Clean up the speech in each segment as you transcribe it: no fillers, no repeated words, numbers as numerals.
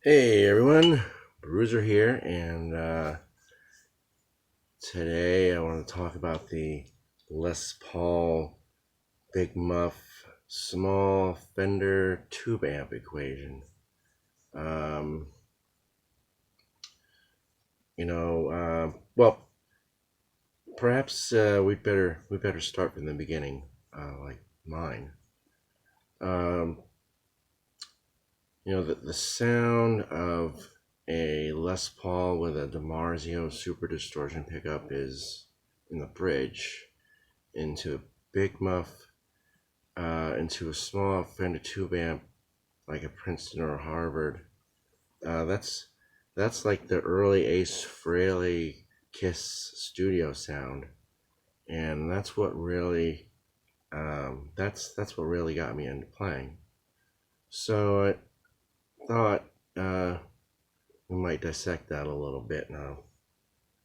Hey everyone, Bruiser here, and today I want to talk about the Les Paul Big Muff small Fender tube amp equation. Um, well, perhaps we better start from the beginning, like mine. Um, the sound of a Les Paul with a DiMarzio super distortion pickup is in the bridge into a big muff, into a small Fender tube amp like a Princeton or a Harvard. That's like the early Ace Frehley Kiss studio sound, and that's what really got me into playing. So I thought we might dissect that a little bit, and I'll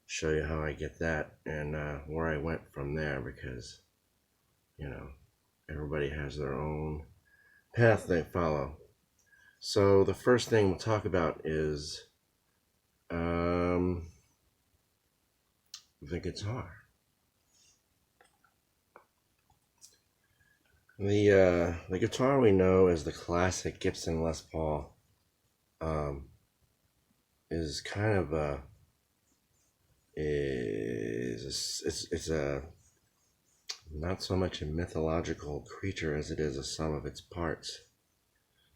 show you how I get that and where I went from there, because you know everybody has their own path they follow. So the first thing we'll talk about is um, the guitar. The guitar we know as the classic Gibson Les Paul um, is kind of a is it's a not so much a mythological creature as it is a sum of its parts.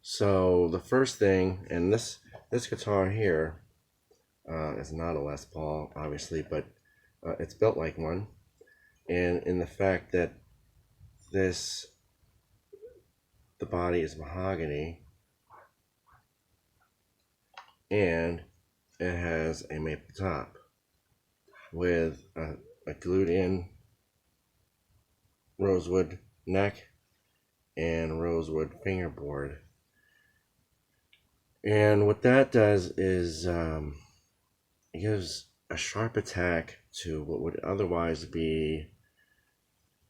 So the first thing, and this guitar here is not a Les Paul, obviously, but it's built like one, and in the fact that this the body is mahogany and it has a maple top with a glued in rosewood neck and rosewood fingerboard. And what that does is it gives a sharp attack to what would otherwise be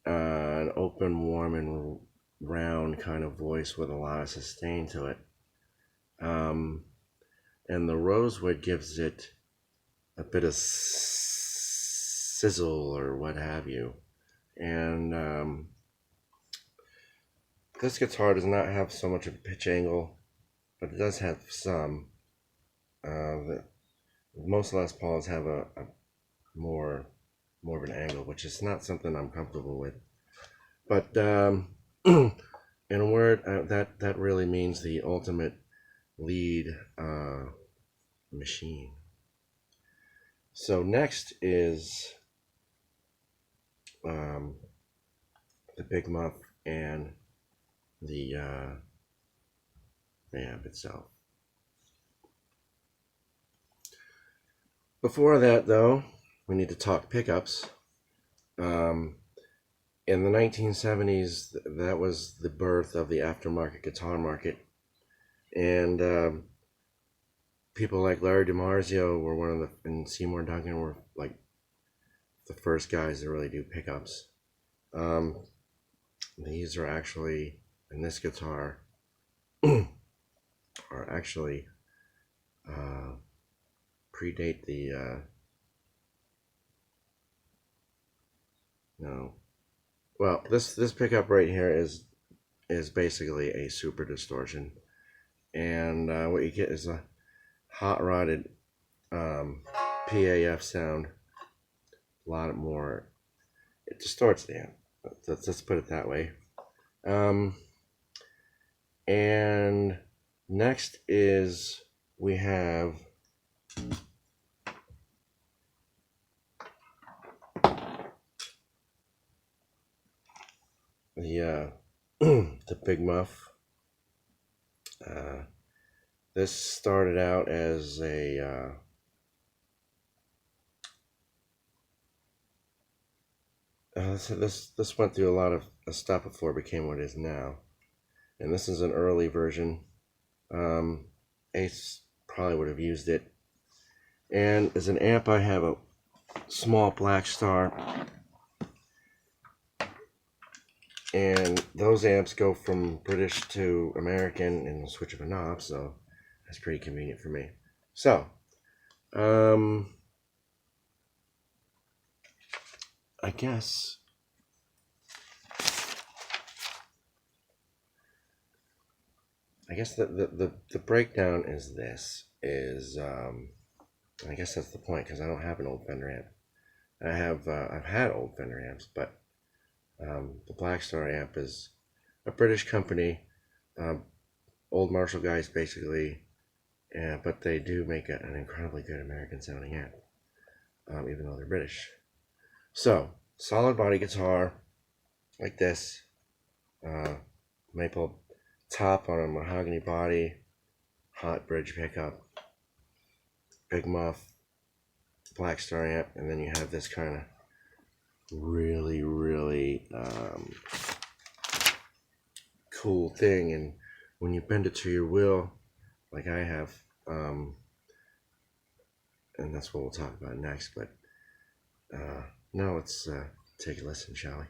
an open, warm, and round kind of voice with a lot of sustain to it. And the rosewood gives it a bit of sizzle or what have you. And this guitar does not have so much of a pitch angle, but it does have some. Most Les Pauls have a more of an angle, which is not something I'm comfortable with. But in a word, that really means the ultimate lead machine. So next is the Big Muff and the amp itself. Before that, though, we need to talk pickups. In the 1970s, that was the birth of the aftermarket guitar market, and people like Larry DiMarzio were one of the, and Seymour Duncan were like the first guys to really do pickups. These are actually, in this guitar, are actually predate the no. Well, this pickup right here is basically a super distortion, and what you get is a hot rodded PAF sound. A lot more. It distorts the amp. Let's put it that way. And next is we have the the Big Muff. This started out as a this went through a lot of stuff before it became what it is now, and this is an early version. Ace probably would have used it. And as an amp, I have a small Black Star, and those amps go from British to American in the switch of a knob. So I That's pretty convenient for me. So, I guess the breakdown is this is I guess that's the point because I don't have an old Fender amp. I've had old Fender amps, but the Black Star amp is a British company, um, old Marshall guys basically, but they do make an incredibly good American sounding amp, even though they're British. So solid body guitar like this, maple top on a mahogany body, hot bridge pickup, big muff, Black Star amp, and then you have this kind of really cool thing. And when you bend it to your will, like I have, and that's what we'll talk about next. But now let's take a listen, shall we?